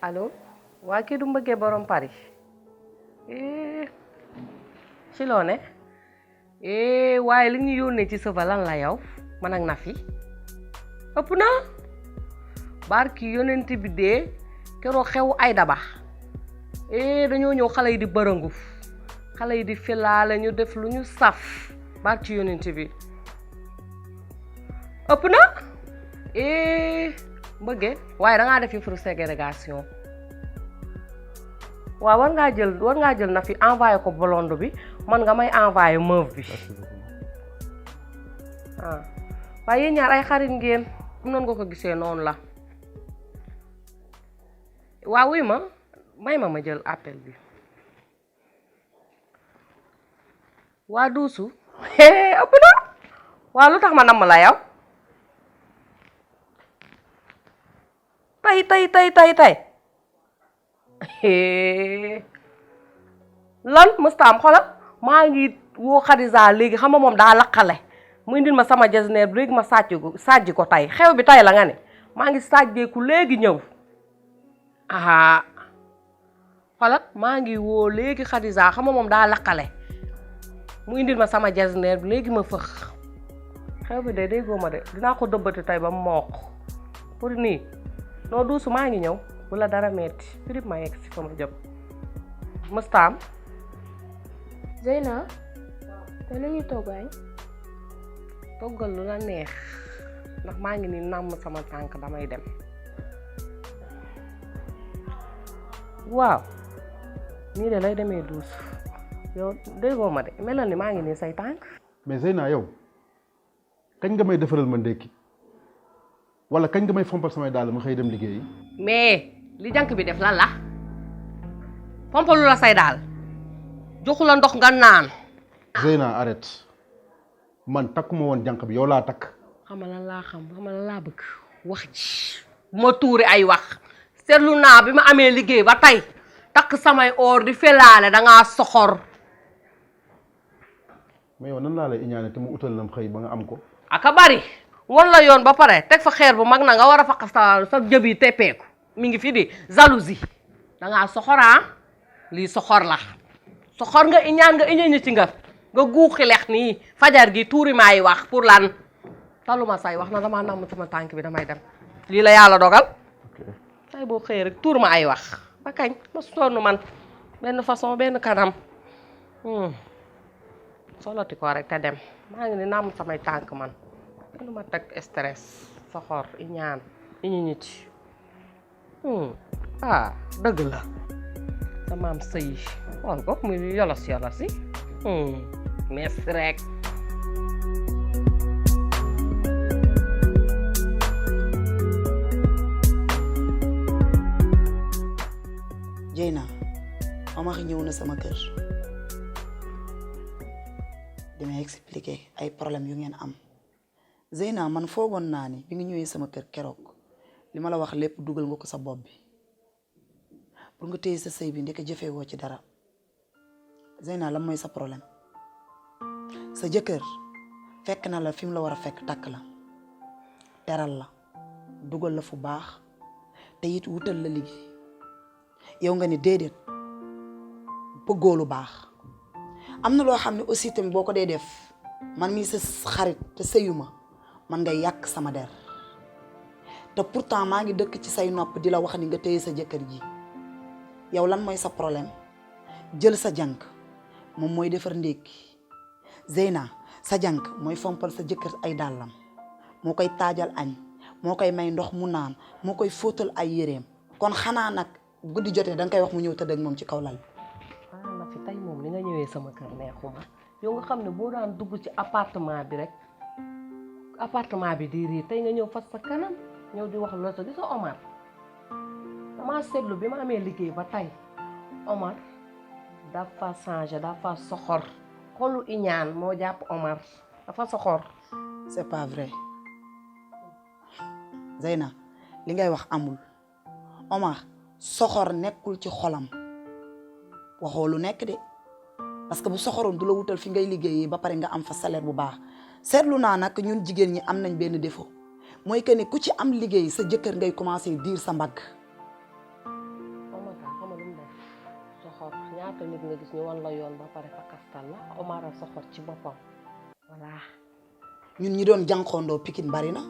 allo waa kii du mbëggee borom Paris ci loo ne waaye li ñu yónnee ci sëfa lan la yow man ak Nafi ëpp na barki yonent bi dee keroog xew ay daba dañoo ñëw xale yi di bërëngu xale yi di filaale ñu def lu ñu saf barki yonent bi ëpp na mbëggee waaye dangaa def yëfu ségrégation waaw war ngaa jël na fi envoyé ko blonde bi man nga may envoyé mauve bi waaye yéen ñaar ay xarit ngeen am noonu nga ko gisee noonu la waaw wuy ma may ma jël appel bi waa duusu ëpp na waaw lu tax ma namm la yow tay lan mustaam xoolal maa ngi woo Xadisa léegi xam nga moom daa laqale mu indil ma sama jasneer léegi ma sàjji ko tay xew bi tay la nga ne maa ngi sàjjeeku léegi ñëw xoolal maa ngi woo léegi Xadisa xam nga moom daa laqale mu indil ma sama jasneer léegi ma fëx xew bi de déggoo ma de dinaa ko dëbbati tay ba mooq pour nii noo duusu maa ngi ñëw bu la dara metti firib ma yegg si fa ma jëm mustaam Zeyna te lu ñuy toggaay toggal lu la neex ndax maa ngi ni nàmm sama tànk damay dem waaw nii de lay demee duus yow déggoo ma de melal ni maa ngi nii say tànk mais Zeyna yow kañ nga may defaral ma ndékki wala kañ nga may fompal samay daal ma xëy dem liggéeyi mais li jànk bi def lan la fompalu la say daal joxu la ndox nga naan Zeyna arrête man takkuma woon jànk bi yow laa takk xam nga lan laa bëgg wax ji bu ma tuuri ay wax seetlu naa bi ma amee liggéey ba tey takk samay or di felaale dangaa soxor mais yow nan laa lay iñaane te mu utal lam xëy ba nga am ko aka bari wan la yoon ba pare teg fa xeer bu mag na nga war a faq sa jëb yi teppeeku mi ngi fi di jalousie dangaa soxoraa lii soxor la soxor nga iñaani ci nga guuxi lex nii fajar gi tuuri maay wax pour lan taluma say wax na damaa namm sama tànk bi damay dem lii la yàlla dogal say boo xëyee rek tuur ma ay wax ba kañ ma sonn man benn façon benn kanam soloti ko rek te dem maa ngi ni namm samay tànk man lu ma teg stress soxor iñaan iñi dëgg la sama am sëy xool ko muy yolos yi mees rek Zeyna Omar ñëw na sama kër dama expliquer ay problème yu ngeen am Zeyna man foogoon naa ni bi nga ñëwee sama kër keroog li ma la wax lépp dugal nga ko sa bopp bi pour nga téye sa sëy bi ndeke jëfee woo ci dara Zeyna lan mooy sa problème sa jëkkër fekk na la fi mu la war a fekk takk la teral la dugal la fu baax te it wutal la liggéey yow nga ni déedéet bëggoo lu baax am na loo xam ne aussi tamit boo ko dee def man mii sa xarit te sëyuma man ngay yàq sama der te pourtant maa ngi dëkk ci say nopp di la wax ni nga téye sa jëkkër ji yow lan mooy sa problème jël sa jànk moom mooy defar ndékki Zeyna sa jànk mooy fompal sa jëkkër ay dàllam moo koy taajal añ moo koy may ndox mu naan moo koy fóotal ay yéreem kon xanaa nag guddi jotee danga koy wax mu ñëw tëdd ak moom ci kaw lal na fi tey moom li nga ñëwee sama kër neexuma yow nga xam ne boo daan dugg ci appartement bi rek appartement bi di riir tey nga ñëw fas sa kanam ñëw di wax loolu sa gis nga Omar dama seetlu bi ma amee liggéey ba tey Omar dafa changé dafa soxor xolu iñaan moo jàpp Omar dafa soxor c'est pas vrai Zeyna li ngay wax amul Omar soxor nekkul ci xolam waxoo lu nekk de parce que bu soxoroon du la wutal fi ngay liggéeyee ba pare nga am fa salaire bu baax seetlu naa nag ñun jigéen ñi am nañ benn défaut mooy que ne ku ci am liggéey sa jëkkër ngay commencer diir sa mbagg ñaata nit nga gis ñu wan la yoon ba pare fakastal la Omar a soxor ci boppam voilà. ñun ñi doon jànqondoo Pikine bari na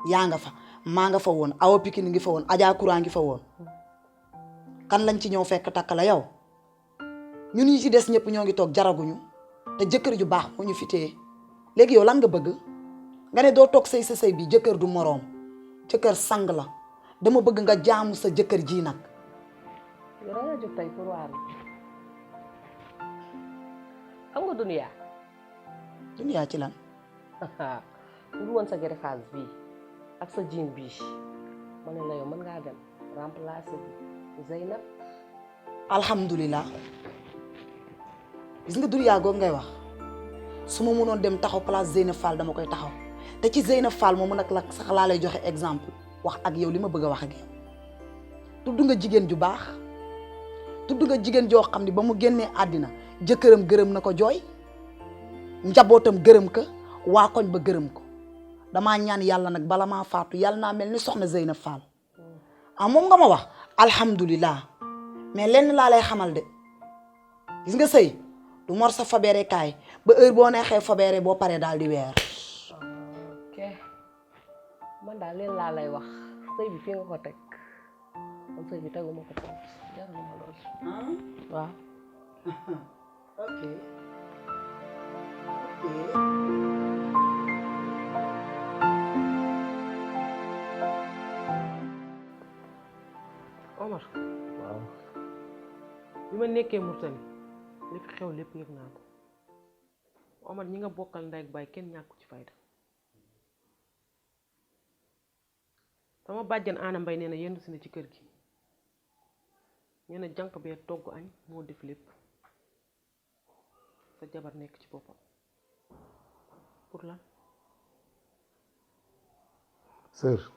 yaa nga fa maa nga fa woon Awa Pikine ngi fa woon Adja Kourou ngi fa woon kan lañ ci ñëw fekk takk la yow ñun ñi ci des ñëpp ñoo ngi toog jaraguñu te jëkkër ju baax moo ñu fi téye léegi yow lan nga bëgg nga ne doo toog sëy sa sëy bi jëkkër du moroom jëkkër sang la dama bëgg nga jaamu sa jëkkër ji nag. yow da nga jóg tey pour waar xam nga duniyaa. duniyaa ci lan. lu woon sa greffage bii ak sa jean bii ma ne la yow mën ngaa dem remplacer bi Zeynab. alhamdulilah gis nga duniyaa googu ngay wax su ma mënoon dem taxaw place Zeynab Fall dama koy taxaw te ci Zeynab Fall moomu nag la sax laa lay joxe exemple wax ak yow li ma bëgg a wax ak yow. tudd nga jigéen ju baax tudd nga jigéen joo xam ne ba mu génnee àddina jëkkëram gërëm na ko jooy njabootam gërëm ko waa koñ ba gërëm ko damaa ñaan yàlla nag bala maa faatu yàlla naa mel ni soxna Zeynab Fall ah moom nga ma wax alhamdulilah mais lenn laa lay xamal de gis nga sëy du mor sa fabeere kaay ba heure boo neexee fabeere boo paree daal di weer. ok man daal leen laa lay wax sëy bi fii nga ko teg man sëy bi teguma ko foofu jarul ma lool. waaw. ok. Omar. waaw. bi ma nekkee Mauritanie li fi xew lépp yëg naa ko Omar ñi nga bokkal ndey ak baay kenn ñàkku ci fayda sama bàjjan Ana Mbay nee na yendu si na ci kër gi nee na jànq bee togg añ moo def lépp sa jabar nekk ci boppam pour lan. sœur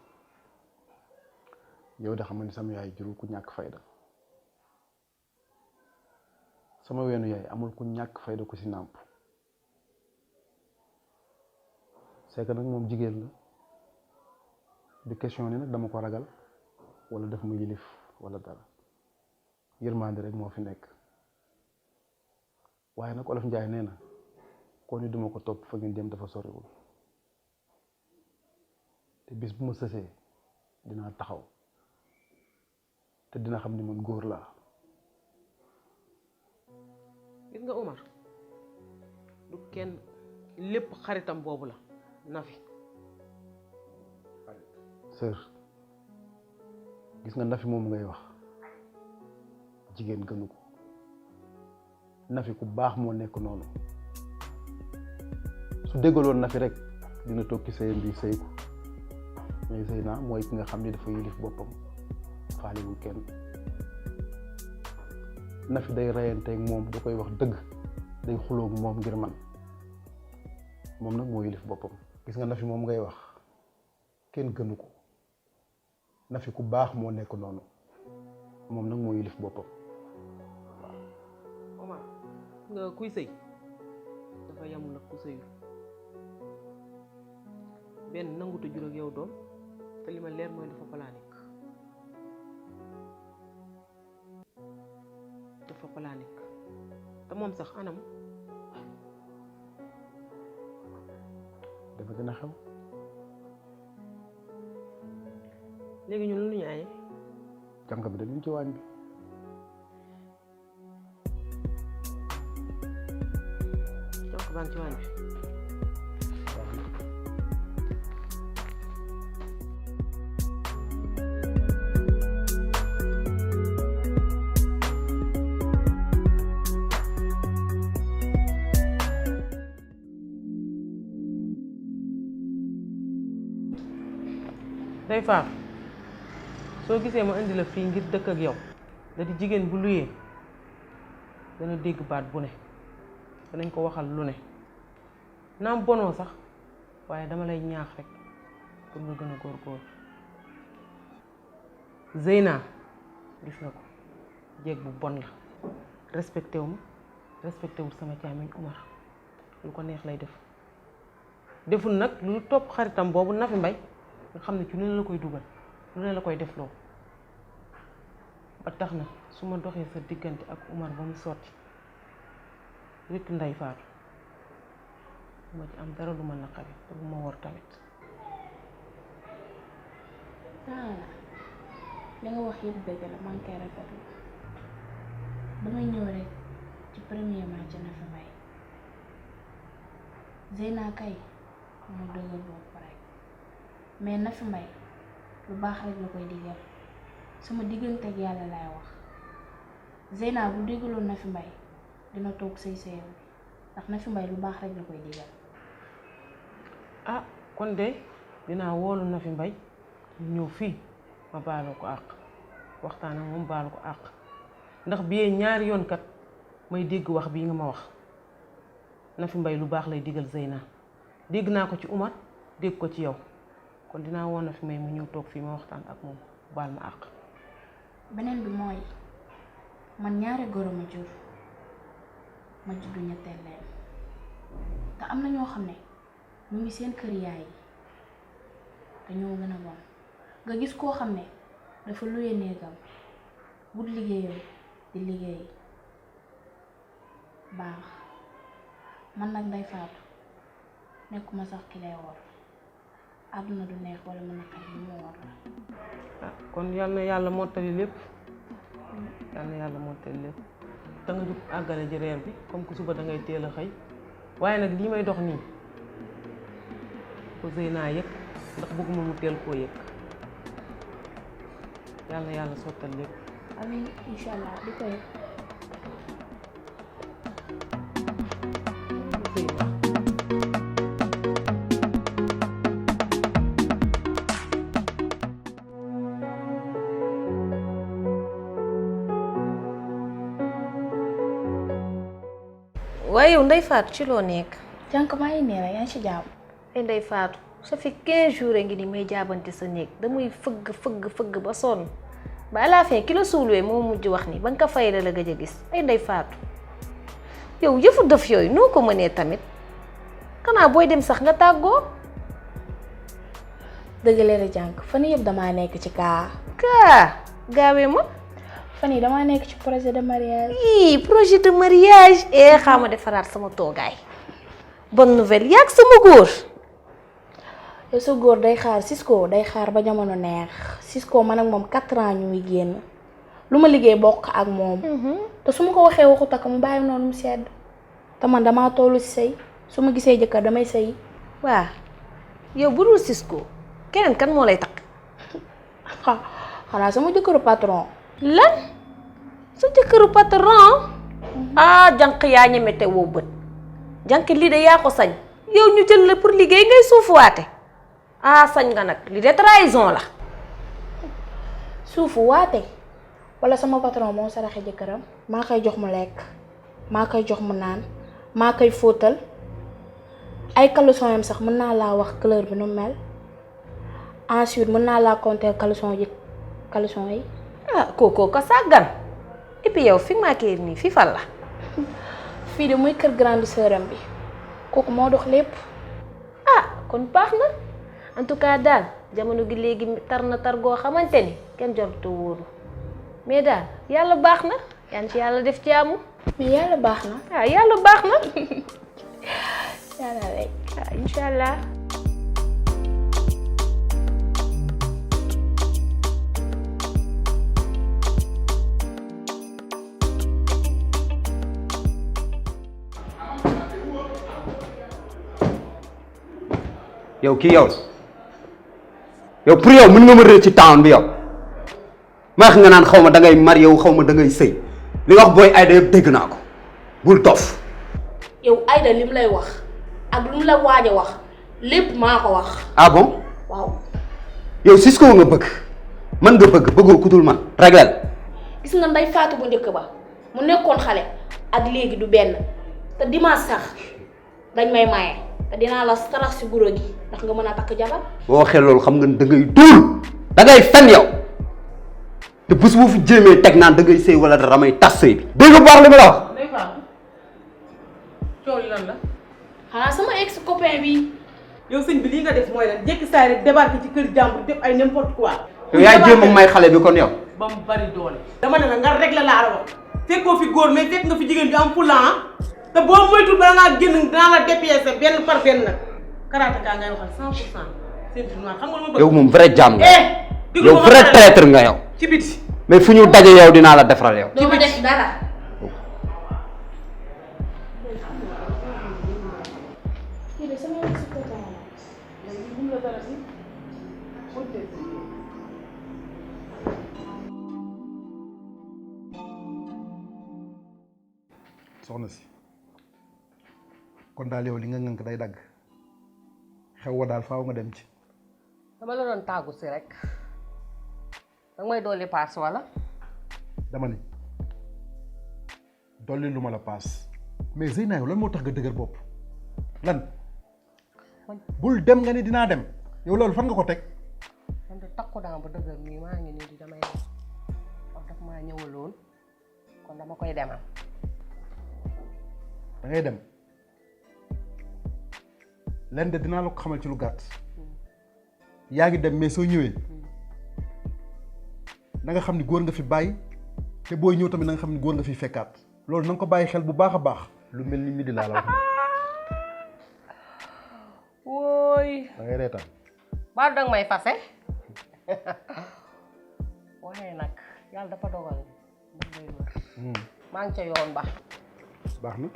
yow de xam ni sama yaay jurul ku ñàkk fayda sama weenu yaay amul ku ñàkk fayda ku si nàmp c'est que nag moom jigéen la di question ni nag dama ko ragal wala daf mu yilif wala dara yërmande rek moo fi nekk waaye nag olof njaay nee na kon ni duma ko topp fa ngeen jëm dafa soriwul te bis bu ma sësee dinaa taxaw te dina xam ni man góor laa. gis nga Omar du kenn lépp xaritam boobu la Nafi. sœur gis nga Nafi moom ngay wax jigéen gënu ko Nafi ku baax moo nekk noonu su déggaloon Nafi rek dina toog ci sëyam bi sëy ko mais sëy naa mooy ki nga xam ni dafa yilif boppam faalewul kenn Nafi day reyanteeg moom da koy wax dëgg day xuloog moom ngir man moom nag moo yilif boppam gis nga Nafi moom ngay wax kenn gënu ko Nafi ku baax moo nekk noonu moom nag moo yilif boppam waaw. Omar nga kuy sëy dafa yamul nag ku sëyul benn nanguta jur ak yow doom te li ma leer mooy dafa planique te moom sax anam dafa gën a xew léegi ñun lu ñu aye jànq bi dañu ci waañ bi jànq baa ngi ci waañ bi day faaf soo gisee ma indi la fii ngir dëkk ak yow da di jigéen bu luyee dana dégg baat bu ne danañ ko waxal lu ne naam bonoo sax waaye dama lay ñaax rek pour nga gën a góorgóor Zeyna gis nga ko jeeg bu bon la respecté wu ma respecté wul sama càmmiñ Umar lu ko neex lay def deful nag lu topp xaritam boobu Nafi Mbay nga xam ne ci lu ne la koy dugal lu ne la koy def loo ba tax na su ma doxee sa diggante ak Umar ba mu sotti rek Ndey Faatu ma ci am dara lu ma naqari te bu ma war tamit. li nga wax yëpp dëgg la man kay rafetlu damay ñëw rek ci premièrement ci Nafi Mbaye Zeyna kay mu dëgër bopp rek mais Nafi Mbaye lu baax rek la koy digal sama diggante ak yàlla laay wax Zeyna bu digaloon Nafi Mbaye dina toog sëy ndax Nafi Mbaye lu baax rek la koy digal. ah kon de dinaa woolu Nafi Mbaye ñëw fii ma baalu ko àq waxtaan ak moom baalu ko àq ndax bi ñaari yoon kat may dégg wax bii nga ma wax Nafi Mbaye lu baax lay digal Zeyna dégg naa ko ci Umar dégg ko ci yow kon dinaa woon Nafi Mbaye mu ñëw toog fii ma waxtaan ak moom baal ma àq. beneen bi mooy man ñaari goro ma jur ma juddu ñetteel leen te am na ñoo xam ne ñu ngi seen kër yaay yi te ñoo gën a bon nga gis koo xam ne dafa luye néegam wut liggéeyam di liggéey baax man nag Ndey Faatu nekkuma sax ki lay wor àdduna du neex wala mën a xaj ni mu wor la. ah kon yal na yàlla mottali lépp yal na yàlla mottali lépp da nga jug àggale ji reer bi comme que suba da ngay teel a xëy waaye nag lii may dox nii ko Zeyna yëg ndax bëgguma mu teel koo yëg yal na yàlla sottal lépp. amiin incha allah di ko yëg. waaye yow Ndey Faatu ci loo nekk. jànk maa ngi nee la yaa ngi ci jàmm. ay Ndey Faatu ça fait 15 jours ngi ni may jaabante sa néeg damay fëgg ba sonn ba à la fin ki la suuluwee moo mujj wax ni ba nga ko fay la gëj a gis ay Ndey Faatu yow yëfu def yooyu noo ko mënee tamit xanaa booy dem sax nga tàggoo. dëgg la jànk fan yëpp damaa nekk ci kaa gaawee ma. fan yii damaa nekk ci projet de mariage. projet de mariage xaama defaraat sama toogaay bonne nouvelle yaa ak sama góor. yow sa góor day xaar Cisco day xaar ba jamono neex Cisco man ak moom 4 ans ñu ngi génn lu ma liggéey bokk ak moom. te su ma ko waxee waxu takk mu bàyyi noonu mu sedd te man damaa tollu ci sëy su ma gisee jëkkër damay sëy. waa yow bu dul Cisco keneen kan moo lay takk. xanaa sama jëkkëru patron. lan sa jëkkëru patron. jànq yaa ñeme te woo bët jànq lii de yaa ko sañ yow ñu jël la pour liggéey ngay suufuwaate sañ nga nag li de trahison la. suufu waate wala sama patron moo saraxe jëkkëram maa koy jox mu lekk maa koy jox mu naan maa koy fóotal ay caleçon yam sax mën naa laa wax couleur bi nu mel ensuite mën naa laa compter caleçon yi. kookoo ko sàggan et puis yow fi ma kii nii fi fal la. fii de muy kër grande sœuram bi kooku moo dox lépp. kon baax na en tout cas daal jamono gi léegi tar na tar goo xamante ni kenn jarut a wóoru mais daal yàlla baax na yan ci yàlla def ci amu. mais yàlla baax na. yàlla baax na. yàlla rek. incha allah. yow kii yow pour yow mën nga ma réer ci town bi yow ma wax nga naan xaw ma da ngay mar yow xaw ma da ngay sëy li wax booy Aïda yëpp dégg naa ko bul dof. yow Aïda lim lay wax ak lim la waaj a wax lépp maa ko wax. Bon. waaw. yow Cisco nga bëgg man nga bëggoo ku dul man réglal. gis nga Ndey Faatu bu njëkk ba mu nekkoon xale ak léegi du benn te dimanche sax dañ may maye. te dinaa la sarax si guro gi ndax nga mën a takk jabar. boo waxee loolu xam nga da ngay duul da ngay fen yow te bés boo fi jéemee teg naan da ngay sëy wala dara may tas sëy bi. dégg nga baax li ma la wax. Ndey Faatu coow li lan la. xanaa sama ex copain bi. yow sëñ bi lii nga def mooy lan jékki saa rek débarqué ci kër jàmbur def ay n'importe quoi. yow yaa jéem a may xale bi kon yow. ba mu bari doole. dama ne la nga régler laa la wax fekkoo fi góor mais fekk nga fi jigéen ju am fulla te boo moytuwul bala ngaa génn dinaa la dépiécer benn par benn nag karateka ngay waxal 100% ceinture noire xam nga lu ma bëgg. yow moom vrai jàmm nga. diglu yow ma vrai waxtaan traître nga yow. ci biti. mais fu ñu daje yow dinaa la defaral yow. doo ma def dara. soxna si kon daal yow li nga ngënk day dagg xew wa daal faaw nga dem ci. dama la doon tàggu si rek danga may dolli paas wala. dama ni dolli lu ma la paas mais Zeyna yow lan moo tax nga dëgër bopp lan bul dem nga ni dinaa dem yow loolu fan nga ko teg. man de takku naa ba dëgër nii maa ngi nii di damay wax daf maa ñëwaloon kon dama koy demal. da ngay dem lenn de dinaa la ko xamal ci lu gàtt yaa ngi dem mais soo ñëwee na nga xam ni góor nga fi bàyyi te booy ñëw tamit na nga xam ni góor nga fi fekkaat loolu na nga ko bàyyi xel bu baax a baax lu mel ni midi laa la wax. wooy da ngay reetaan. baal danga may fase waaye nag yàlla dafa dogal moom lay wër maa ngi ca yoon ba. baax na.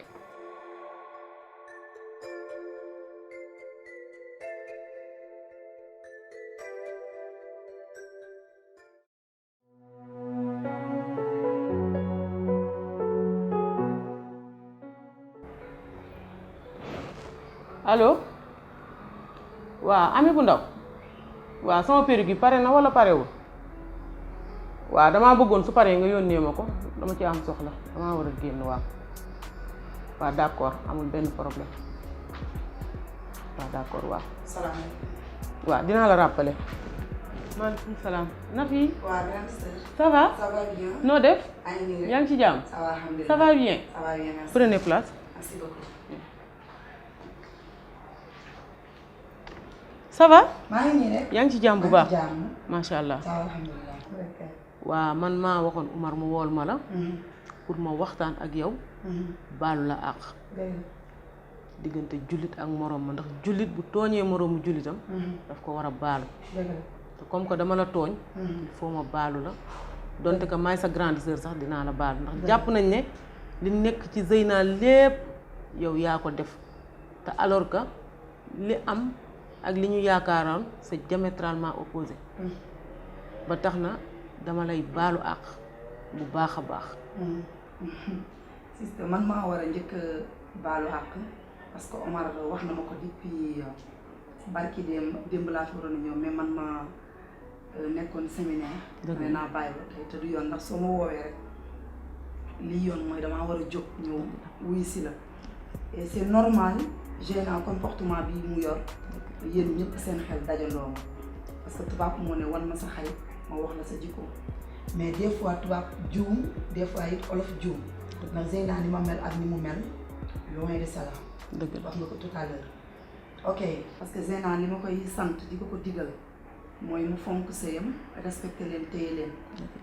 allo waaw ami bu ndaw waaw sama perruque gi pare na wala parewul waaw damaa bëggoon su paree nga yónnee ma ko dama ci am soxla damaa war a génn waaw waaw d'accord amul benn problème waaw d'accord waaw. salaamaaleykum. waaw dinaa la rappeler. maaleykum salaam. Nafi. waaw grande sœur. ça va. ça va bien. noo def. Aïe, yaa ngi ci jàmm. ça va alhamdulilah. ça va bien. ça va bien merci. Prenez place. merci beaucoup. ça va. maa ngi nii rek. yaa ngi ci jàmm bu baax. jàmm. macha allah. ça va alhamdulilah. waa man maa waxoon Umar mu wool ma la. pour ma waxtaan ak yow. baalu la àq. diggante jullit ak morom ma ndax jullit bu tooñee moroomu jullitam. daf ko war a baalu. te comme que dama la tooñ. il faut ma baalu la. donte que maay sa grande sœur sax dinaa la baalu ndax jàpp nañ ne li nekk ci Zeyna lépp yow yaa ko def te alors que li am ak li ñu yaakaaroon c'est diamétralement opposé. ba tax na dama lay baalu àq bu baax a baax. sister man maa war a njëkk baalu àq parce que Omar wax na ma ko depuis barki démb laa fi waroon a ñëw mais man ma nekkoon séminaire. dëgg naa bàyyi ba tey te du yoon ndax soo ma woowee rek lii yoon mooy damaa war a jóg ñëw wuy si la et c'est normal gênant comportement bi mu yor yéen ñëpp seen xel dajandoo ma parce que tubaab moo ne wan ma sa xay ma wax la sa jikko mais des fois tubaab juum des fois it olof juum ndax Zeyna ni ma mel ak ni mu mel loin de cela. dëgg la wax nga ko tout à l'heure ok parce que Zeyna li ma koy sant di ko digal mooy mu fonk sëyam respecté leen téye leen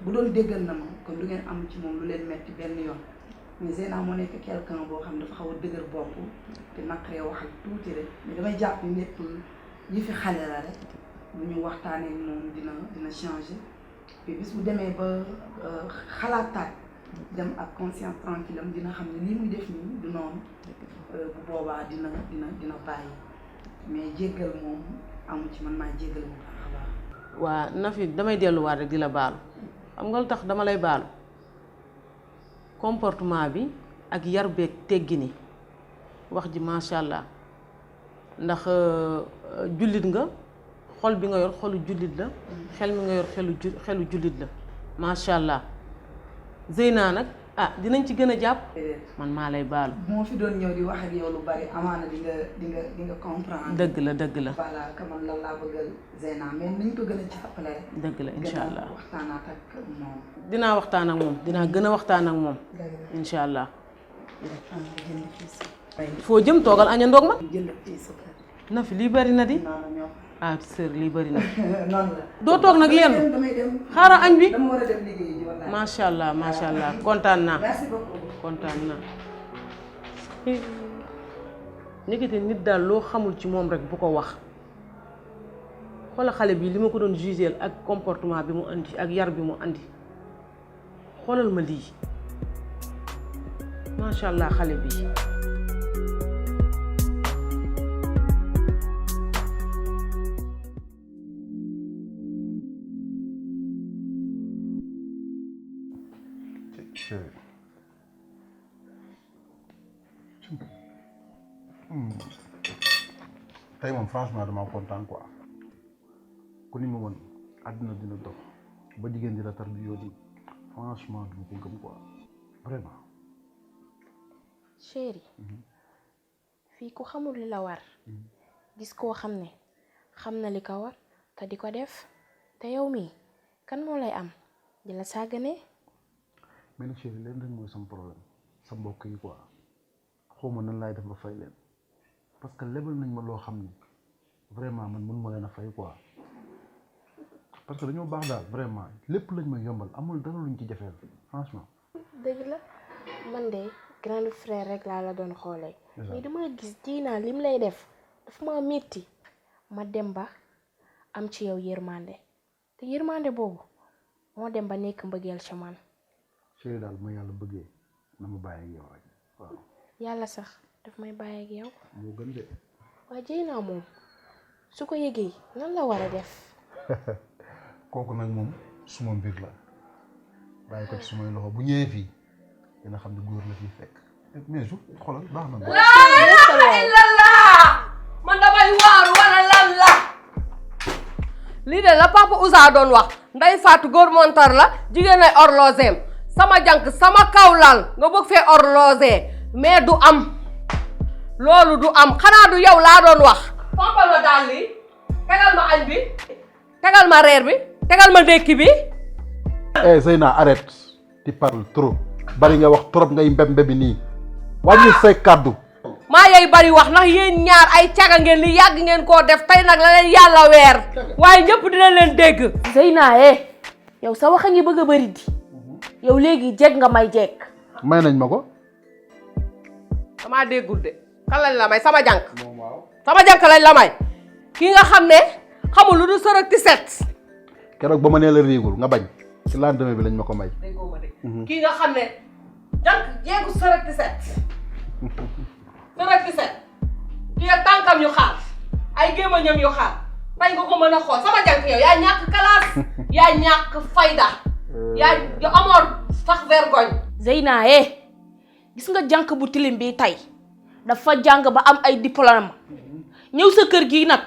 bu doon déggal na ma kon du ngeen am ci moom lu leen metti benn yoon mais Zeyna moo nekk quelqu'un boo xam ne dafa xaw a dëgër bopp te naqaree wax ak tuuti rek mais damay jàpp ni lépp yi fi xale la rek bu ñu waxtaanee moom dina changer puis bis bu demee ba xalaataat dem ak conscience tranquille am dina xam ne lii muy def nii du noonu bu boobaa dina bàyyi mais jéggal moom amu ci man maa jéggal mu baax a baax. waa Nafi damay delluwaat rek di la baalu xam nga lu tax dama lay baalu comportement bi ak yar beeg teggi ni wax ji macha allah ndax jullit nga xol bi nga yor xolu jullit la xel mi nga yor xelu jullit la macha allah Zeyna nag ah dinañ ci gën a jàpp man maa lay baalu. moo fi doon ñëw di wax ak yow lu bari amaana di nga comprendre. dëgg la dëgg la. voilà que man lan laa bëggal Zeyna mais niñ ko gën a jàppale rek. dëgg la incha allah gën a waxtaanaat ak moom. dinaa waxtaan ak moom dinaa gën a waxtaan ak moom. incha allah. foo jëm toogal aña ndoog ma. jënd fii sukkar. Nafi lii bari na di. ah sœur lii bëri na noonu la. doo toog nag leen damay dem. xaaral añ bi dama war a dem liggéeyi ji wallaahi. macha allah kontaan naa merci beaucoup. kontaan naa nekkite nit daal loo xamul ci moom rek bu ko wax xoola xale bi li ma ko doon jugeel ak comportement bi mu andi ak yar bi mu andi xoolal ma lii macha allah xale bi tey moom franchement dama kontaan quoi ku ni ma woon àddina dina dox ba jigéen di la tar bi yóbbu franchement duma ko gëm quoi vraiment. chéri fii ku xamul li la war gis koo xam ne xam na li ko war te di ko def te yow mii kan moo lay am di la sàggane. mais nag chéri leen rek mooy sama problème sa mbokk yi quoi xawma nan laay def ba fay leen parce que lebal nañ ma loo xam ni vraiment man mënuma leen a fay quoi parce que dañoo baax daal vraiment lépp lañ ma yombal amul dara luñ ci jafeel franchement. dëgg la man de grand frère rek laa la doon xoolee mais dama gis diinaa lim lay def dafa ma metti ma dem ba am ci yow yërmande te yërmande boobu moo dem ba nekk mbëggeel ci man. chéri daal ma yàlla bëggee na ma bàyyi ak yow rek waaw. yàlla sax daf may bàyyi ak yow. moo gën de. waaye Dieyna moom su ko yëgee nan la war a def. kooku nag moom suma mbir la bàyyi ko ci sumay loxo bu ñëwee fii dina xam ne góor la fii fekk mais su xoolal baax na. laa ilaaha illallaah man damay waaru wala lan la lii de la papa Ousa doon wax nday faatu góor montar la jigéen ay horlogeem sama jànk sama kawlal nga bëgg fee horloger mais du am loolu du am xanaa du yow laa doon wax pompal ma daal lii tegal ma añ bi tegal ma reer bi tegal ma ndékki bi. Zeyna arrête tu parles trop bari nga wax trop ngay mbeb-mbebi nii wàññi say kàddu. maa yey bari wax ndax yéen ñaar ay caga ngeen li yàgg ngeen koo def tey nag la leen yàlla weer waaye ñëpp dina leen dégg. Zeyna yow sa wax a ngi bëgg a bari di yow léegi jeg nga may jeg. may nañ ma ko. damaa déggul de kan lañ la may sama jànk sama jànk lañ la may ki nga xam ne xamul lu du sërëg ti set. keroog ba ma nee la riigul nga bañ ci lendemain bi lañ ma ko may. déggoo ma de kii nga xam ne jànk jeegu sërëg ti set sërëg ti set kii ak tànkam yu xaar ay gémmañam yu xaar tey nga ko mën a xool sama jànk yow yaa ñàkk classe yaa ñàkk fayda yaa amoon sax vergogne. Zeyna gis nga jànk bu tilim bi tey dafa jàng ba am ay diplôme ñëw sa kër gi nag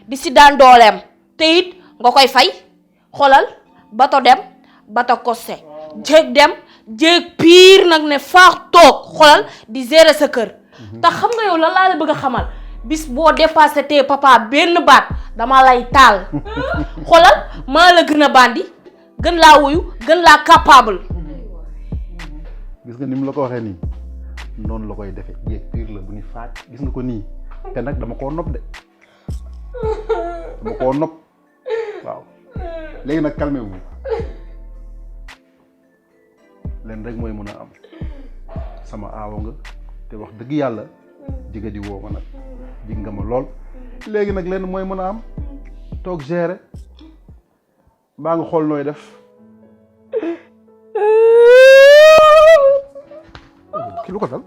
di si daan dooleem te it nga koy fay xoolal bato dem bato koste jéeg dem jéeg piir nag ne faax toog xoolal di gérer sa kër te xam nga yow lan laa la bëgg a xamal bis boo dépassé te papa benn baat dama lay taal xoolal maa la gën a bandi gën laa wuyu gën laa capable. gis nga ni mu la ko waxee nii noonu la koy defee jéeg piir la bu ni faaj gis nga ko nii te nag dama koo nopp de dama koo nopp waaw léegi nag calmé wu leen rek mooy mën a am sama aawo nga te wax dëgg yàlla jigéen di woo ma nag jig nga ma lool léegi nag leen mooy mën a am toog gérer baa nga xool nooy def ki lu ko dal